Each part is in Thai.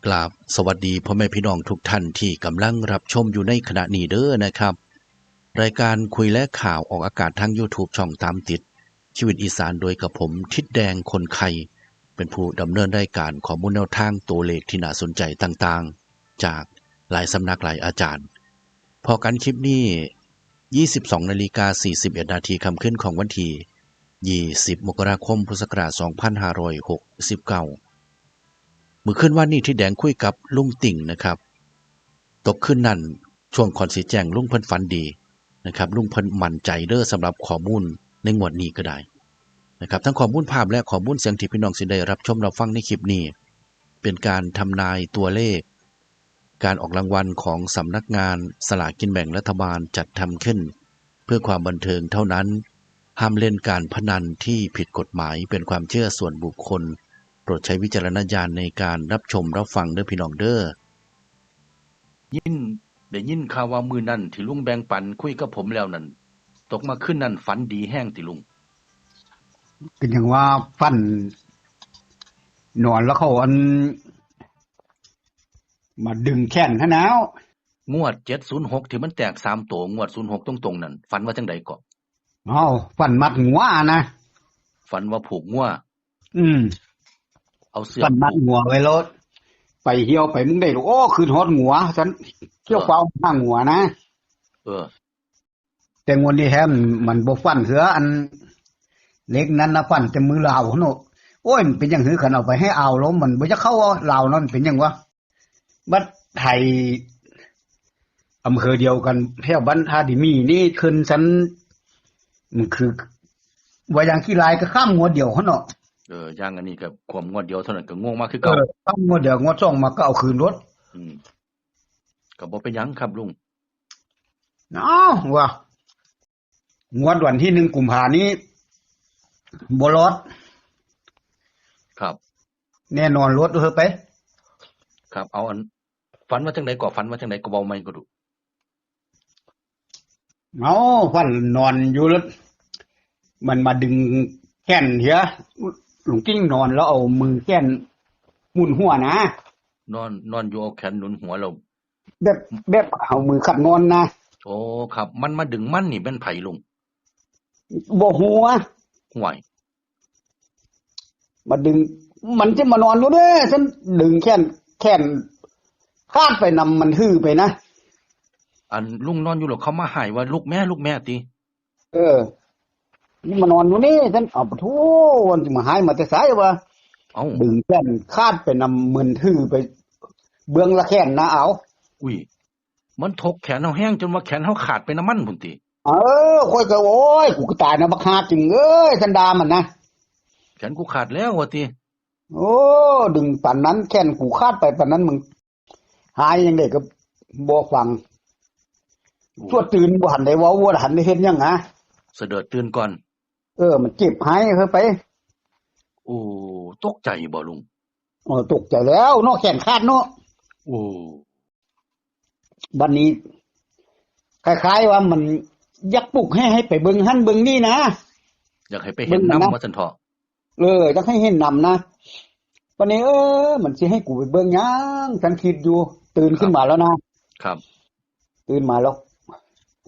กราบสวัสดีพ่อแม่พี่น้องทุกท่านที่กำลังรับชมอยู่ในขณะนี้เด้อนะครับรายการคุยและข่าวออกอากาศทาง YouTube ช่องตามติดชีวิตอีสานโดยกับผมทิดแดงคนไข่เป็นผู้ดำเนินรายการข้อมูลแนวทางตัวเลขที่น่าสนใจต่างๆจากหลายสำนักหลายอาจารย์พอกันคลิปนี้ 22:41 นาทีค่ำคืนของวันที่20 มกราคม พุทธศักราช 2569มื้อคืนวันนี้ที่แดงคุยกับลุงติ่งนะครับตกคืนนั้นช่วงก่อนสิแจ้งลุงเพิ่นฝันดีนะครับลุงเพิ่นมั่นใจเด้อสำหรับข้อมูลในงวดนี้ก็ได้นะครับทั้งข้อมูลภาพและข้อมูลเสียงที่พี่น้องสิได้รับชมรับฟังในคลิปนี้เป็นการทำนายตัวเลขการออกรางวัลของสำนักงานสลากกินแบ่งรัฐบาลจัดทำขึ้นเพื่อความบันเทิงเท่านั้นห้ามเล่นการพนันที่ผิดกฎหมายเป็นความเชื่อส่วนบุคคลโปรดใช้วิจารณญาณในการรับชมรับฟังเด้อพี่น้องเด้อได้ยินข่าวว่ามื้อนั้นที่ลุงแบ่งปันคุยกับผมแล้วนั่นตกมาคืนนั้นฝันดีแฮงติลุงก็อย่างว่าฟันนอนแล้วเขามาดึงแขนให้แล้วงวด706ที่มันแตก3ตัวงวด06ตรงๆนั่นฝันว่าจังได๋ก็ฟันมัดหัวนะฝันว่าผูกงัวเอาเสื้อฟันมัดหัวไว้รถไปเหี่ยวไปมึงได้โอ้คืนฮอดหัวฉันเกี่ยวเฝ้าข้างหัวนะแต่งวดนี้แฮมมันบ่ฟันเสือเล็กนั้นนะฟันจะมือลาวเนาะโอ้ยมันเป็นจังหือคันเอาไปให้เอาล้มมันบ่จะเข้าลาวนั่นเป็นจังวะบัดไทยอำเภอเดียวกันแถวบ้านท่าดิมีนี่ขึ้นฉันมันคือว่าอย่างขี้ลายก็ข้ามงวดเดียวเนาะอย่างอันนี้ก็ความงวดเดียวเท่านั้นก็งงมากคือเก่าข้ามงวดเดียวงวด2มาก็เอาคืนรถก็บ่เป็นหยังครับลุงว่างวดวันที่1กุมภาพันธ์นี้บ่รอดครับแน่นอนรถเถอะไปครับเอาอันฝันว่าจังได๋ก็ฝันว่าจังได๋ก็เว้าใหม่ก็ดูฝันนอนอยู่รถมันมาดึงแขนเหี้ยหลวงกิ้งนอนแล้วเอามือแขนหมุนหัวนะนอนอยู่เอาแขนหนุนหัวเราแบบเอามือขัดนอนนะโอ้ครับมันมาดึงมันนี่เป็นไผลุงบ่หัวห่วยมาดึงมันจะมานอนอยู่เด้อฉันดึงแขนคาดไปนำมันฮื้อไปนะอันลุงนอนอยู่หรอกเขามาหายว่าลูกแม่ตินี่มานอนอยู่นี่ฉันเอาปะโธวันสิมาหายมาแต่ไสวะดึงแขนคาดไปนำมันฮื้อไปเบื้องละแขนนะเอาอุ้ยมันทกแขนเฮาแห้งจนว่าแขนเฮาขาดไปน้ำมันพุ่นติค่อยก็โอ้ยกูก็ตายนะบักฮาจริงฉันด่ามันนะแขนกูขาดแล้วว่าติโอ้ดึงปานนั้นแขนกูขาดไปปานนั้นมึงหายยังได้ก็บ่ฟังชั่วตื่นบ่หันได้เว้าบ่หันได้เฮ็ดหยังหะเสด็จตื่นก่อนมันเจ็บหายเฮ้ไปโอ้ตกใจบ่ลุงตกใจแล้วเนาะแขนขาดเนาะโอ้บัดนี้คล้ายๆว่ามันอยากปลุกให้ไปเบิ่งหั่นเบิ่งนี่นะอยากให้ไปเห็นนำว่าซั่นเถาะอยากให้เห็นนำนะวันนี้มันสิให้กูไปเบิ่งหยังฉันคิดอยู่ตื่นขึ้นมาแล้วนะครับตื่นมาแล้ว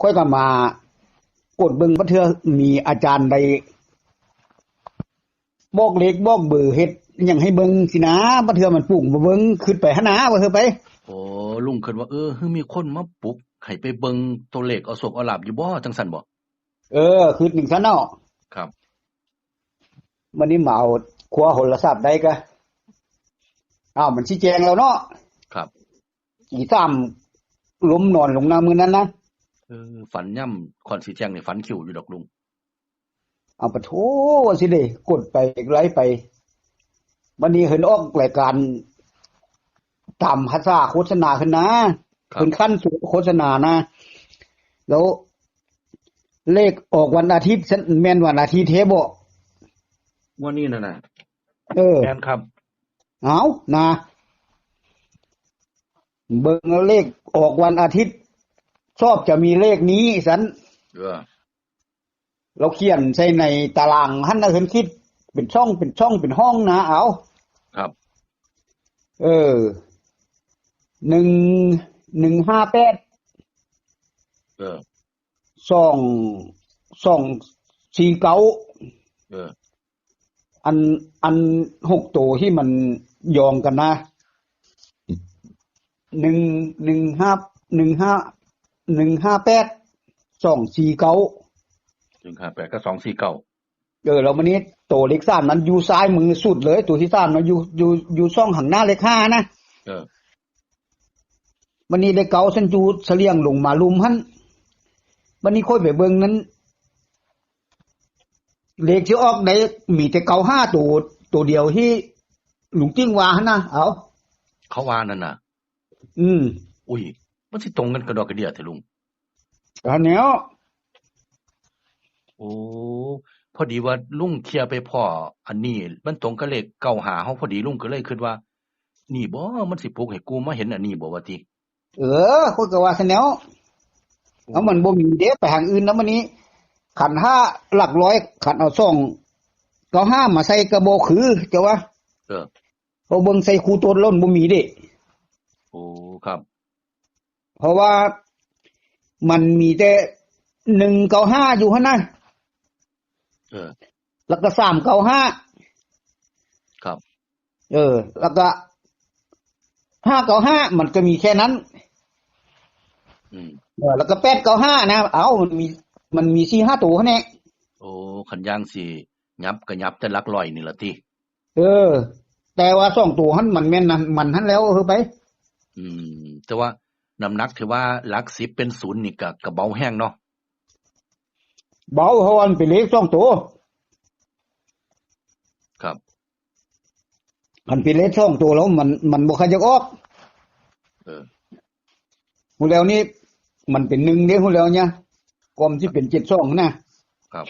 ค่อยก็มากดเบิ่งบ่เทื่อมีอาจารย์ใดบอกเลขบอกเบอร์เฮ็ดหยังให้เบิ่งสินะบ่เทื่อมันปลุกบ่เบิ่งขึ้นไปหั่นนะว่าเทื่อไปโอ้ลุงคิดว่าคือมีคนมาปลุกให้ไปเบิ่งตัวเลขเอาโชคเอาลาภอยู่บ่จังซั่นบ่คิดจังซั่นเนาะครับวันนี้มาเอาครัวโหรศัพท์ได้ก็มันชี้แจงแล้วเนาะครับอี3ล้มนอนลงน้ามื้อนั้นนะฝันย่ำก่อนสิแจ้งนี่ฝันคิวอยู่ดอกลุงปะโธสิเด้กดไปไลฟ์ไปวันนี้เห็นออกรายการตามภาษาโฆษณาขึ้นนะเพิ่นคั่นโฆษณานะแล้วเลขออกวันอาทิตย์แม่นวันอาทิตย์เทบ่วันนี้น่ะแม่นครับนะเบิ่งเลขออกวันอาทิตย์ชอบจะมีเลขนี้สันเราเขียนใส่ในตารางหั่นน่ะเพิ่นคิดเป็นช่องเป็นห้องนะเอาครับ 1158เออ249เอออัน6ตัวที่มันยองกันนะ158 249 158กับ249แล้ววันนี้ตัวเลข3นั้นอยู่ซ้ายมือสุดเลยตัวที่3นะอยู่ช่องข้างหน้าเลข5นะวันนี้เลข9ฉันอยู่เสลียงลงมาลุมหั่นวันนี้ค่อยไปเบิ่งนั้นเลขที่ออกได้มีแต่95ตัวเดียวที่หลุงจิ้งว่าหั่นนะเอาเขาว่านั่นน่ะอุ้ยมันสิตรงกันกระดอกกระเดี่ยเถอะลุงอันเนี้ยโอ้พอดีว่าลุงเคลียร์ไปพ่ออันนี้มันตรงกับเลข95เฮาพอดีลุงก็เลยคิดว่านี่บ่มันสิปลุกให้กูมาเห็นอันนี้บ่ว่าติคนก็ว่าซั่นแนวเอามันบ่มีเด้ไปทางอื่นนำมื้อนี้ขัน5หลักร้อยขันเอา295มาใส่กระบ่คือจะว่าพอเบิ่งใส่คู่ต้นล้นบ่มีเด้โอ้ครับเพราะว่ามันมีแต่195อยู่หั่นน่ะแล้วก็395ครับแล้วก็595มันก็มีแค่นั้นแล้วก็895นะมันมี4-5ตัวแน่โอ้คันย่างสิยับก็ยับแต่หลักร้อยนี่ล่ะติแต่ว่า2ตัวหั่นมันแม่นมันหั่นแล้วไปแต่ว่าน้ำหนักถือว่าหลัก10เป็น0นี่ก็เบาแฮงเนาะเบาเพราะมันเป็นเลข2ตัวครับมันเป็นเลข2ตัวแล้วมันบ่ค่อยจะออกฮู้แล้วนี่มันเป็น1เด้ฮู้แล้วเนี่ยกอมสิเป็น72นะครับ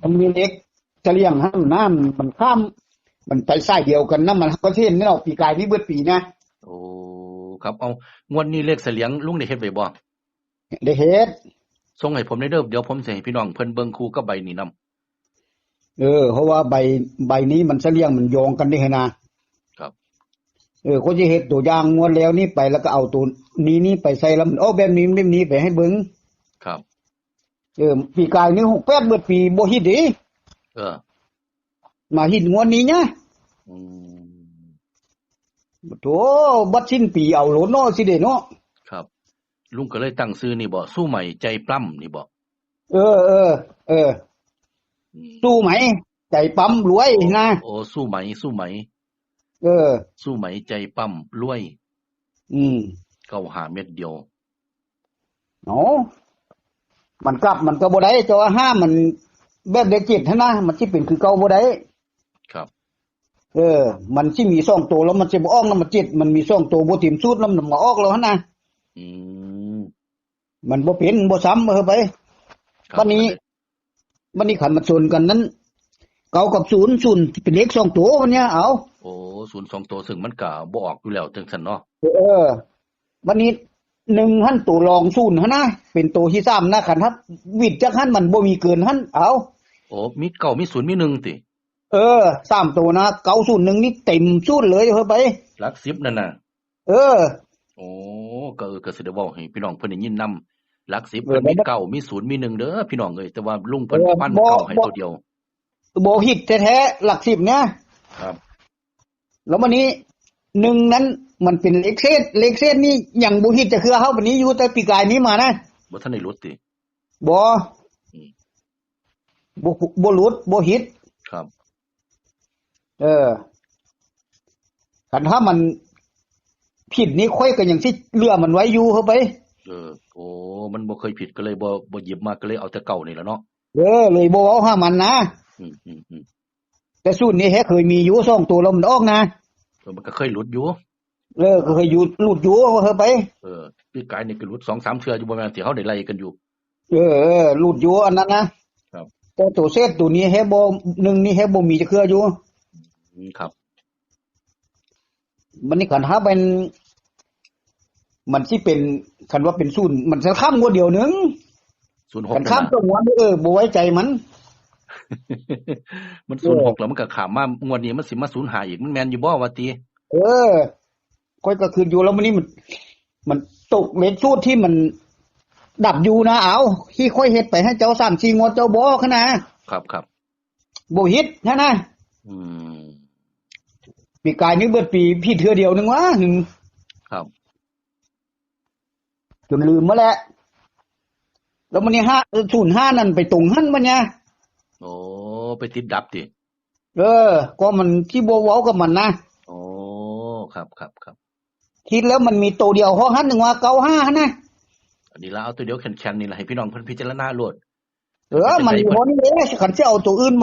มันมีเลขจะเลี้ยงหั่นน้ำมันข้ามมันไปสายเดียวกันนะมันก็เห็นเนาะปีกายนี่เบิดปีนะโอ้ครับเอางวดนี้เลขเสลียงลุงได้เฮ็ดไว้บ่ได้เฮ็ดส่งให้ผมได้เด้อเดี๋ยวผมสิให้พี่น้องเพิ่นเบิ่งคู่กับใบนี้นำเพราะว่าใบนี้มันเสลียงมันโยงกันได้ให้นะครับเขาสิเฮ็ดตัวอย่างงวดแล้วนี่ไปแล้วก็เอาตัวนี้ไปใส่แล้วมันแบบนี้ไปให้เบิ่งครับปีกายนี่68เบิดปีบ่ฮิตดิมาฮิตงวดนี้นะโธ่บัดสิ้นปีเอาโหลเนาะสิเด้เนาะครับลุงก็เลยตั้งชื่อนี่บ่สู้ใหม่ใจปล้ำนี่บ่สู้ไหมใจปั๊มรวยนะโอ้สู้ไหมสู้ไหมใจปั๊มรวย95เม็ดเดียวมันกลับมันก็บ่ได้แต่ว่าห้ามมันแบบเด็กจิตหั่นนะมันสิเป็นคือเก่าบ่ได้ครับมันสิมี2ตัวแล้วมันสิบ่ออกนำมันจิตมันมี2ตัวบ่ถิ่มสูตรแล้วมันบ่ออกแล้วหั่นน่ะมันบ่เป็นบ่ซ้ำไปบัดนี้คันมันชนกันนั้นเก้ากับ0เป็นเลข2ตัวมันเนี่ยเอาโอ้0 2ตัวซึ่งมันก็บ่ออกอยู่แล้วจังซั่นเนาะบัดนี้1หั่นตัวรอง0หั่นนะเป็นตัวที่3นะคันครับวิดจักหั่นมันบ่มีเกินหั่นเอาโอ้มี9มี0มี1ติ3ตัวนะ901นี่เต็มสูตรเลยไปหลัก10นั่นน่ะโอ้ก็สิได้เว้าให้พี่น้องเพิ่นได้ยินนำหลัก10เพิ่นมี9มี0มี1เด้อพี่น้องเอ้ยแต่ว่าลุงเพิ่นฟัน9ให้ตัวเดียวบ่ฮิตแท้ๆหลัก10เนี่ยครับแล้ววันนี้1นั้นมันเป็นเลขเศษนี่ยังบ่ฮิตจะคือเฮาบัดนี้อยู่แต่ปีกายนี้มานะบ่ทันได้หลุดติบ่หลุดบ่ฮิตครับคันถ้ามันผิดนี่ค่อยก็ยังสิเหลือมันไว้อยู่เข้าไปโอ้มันบ่เคยผิดก็เลยบ่หยิบมาก็เลยเอาแต่เก่านี่ล่ะเนาะเลยบ่เอาหามันนะแต่สูตรนี้เคยมีอยู่2ตัวแล้วมันออกนะมันก็เคยหลุดอยู่ก็เคยอยู่หลุดอยู่เข้าไปปีกายนี่ก็หลุด 2-3 เทื่ออยู่บ่แม่นสิเฮาได้ไล่กันอยู่หลุดอยู่อันนั้นนะครับแต่ตัวเซตตัวนี้บ่1นี่บ่มีจะเครืออยู่ครับมันนี่คันถ้าเป็นมันสิเป็นคันว่าเป็นศูนย์มันจะข้ามงวดเดียวนึง06คันข้ามตัวงวดบ่ไว้ใจมัน 06แล้วมันก็ข้ามมางวดนี้มันสิมา05อีกมันแม่นอยู่บ่ว่าติ ค่อยก็คืนอยู่แล้วมันนี่มันตกเลนสูตรที่มันดับอยู่นะเอาที่ค่อยเฮ็ดไปให้เจ้า3-4งวดเจ้าบ่ขนาดครับบ่ฮิตนะ อืมปีกายนี่เบิดปีพี่เทื่อเดียวนึงวะครับจนลืมมาแล้วแล้วมันนี่05นั่นไปตรงหั่นบัดเนี่ยโอ้ไปติดดับติก็มันที่บ่เว้ากับมันนะโอ้ครับคิดแล้วมันมีตัวเดียวเพราะหั่นนึงว่า95หั่นนะอันนี้ละเอาตัวเดียวแข็งๆนี่ล่ะให้พี่น้องเพิ่นพิจารณาโลดมันบ่นี่เด้คันสิเอาตัวอื่น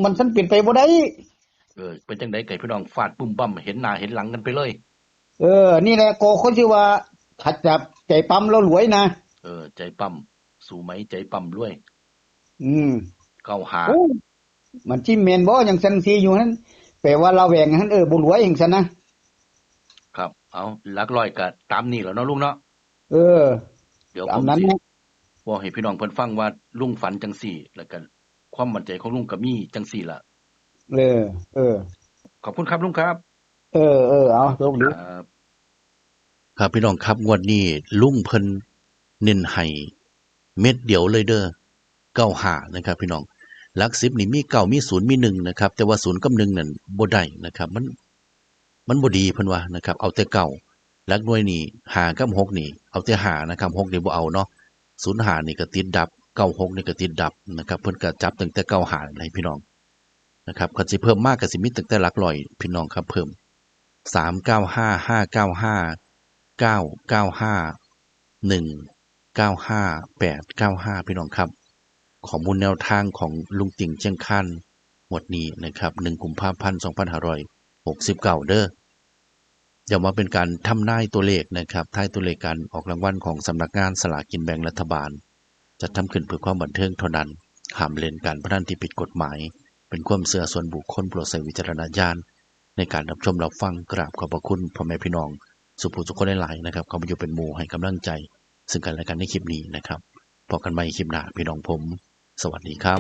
มันซั่นเป็นไปบ่ได้เป็นจังได๋ไก่พี่น้องฟาดปุ้มปั้มเห็นหน้าเห็นหลังกันไปเลยนี่แหละก็คนที่ว่าถ้าจับใจปั๊มแล้วรวยนะใจปั้มสู้ไหมใจปั้มรวยเก้าหามันจิแม่นบ่จังซั่นสิอยู่หั่นแปลว่าเราแหวงหั่นบ่รวยจังซั่นนะครับเอาหลักร้อยก็ตามนี้แหล้วเนาะลุงเนาะเดี๋ยวผมสิเว้าให้พี่น้องเพิ่นฟังว่าลุงฝันจังซี่แล้วก็ความมั่นใจของลุงก็มีจังซี่ล่ะขอบคุณครับลุงครับเอาโชคดีครับพี่น้องครับงวดนี้ลุงเพิ่นเน้นให้เม็ดเดียวเลยเด้อ95นะครับพี่น้องหลัก10นี่มี9มี0มี1นะครับแต่ว่า0กับ1นั่นบ่ได้นะครับมันบ่ดีเพิ่นว่านะครับเอาแต่เก่าหลักหน่วยนี่5กับ6นี่เอาแต่5นะครับ6นี่บ่เอาเนาะ05นี่ก็ติดดับ96นี่ก็ติดดับนะครับเพิ่นก็จับตั้งแต่95ให้พี่น้องนะครับคันสิเพิ่มมากก็สิมีตั้งแต่หลักร้อยพี่น้องครับเพิ่ม395 595 995 195 895พี่น้องครับข้อมูลแนวทางของลุงติ่งเชียงคานหมวดนี้นะครับ1กุมภาพันธ์2569เด้อเดี๋ยวมาเป็นการทำนายตัวเลขนะครับทายตัวเลขการออกรางวัลของสำนักงานสลากกินแบ่งรัฐบาลจะทำขึ้นเพื่อความบันเทิงเท่านั้นห้ามเล่นการพนันที่ผิดกฎหมายเป็นความเชื่อส่วนบุคคลโปรดใช้วิจารณญาณในการรับชมรับฟังกราบขอบพระคุณพ่อแม่พี่น้องสุภุทุกคนหลายๆนะครับเขามาอยู่เป็นหมู่ให้กำลังใจซึ่งกันและกันในคลิปนี้นะครับพบกันใหม่คลิปหน้าพี่น้องผมสวัสดีครับ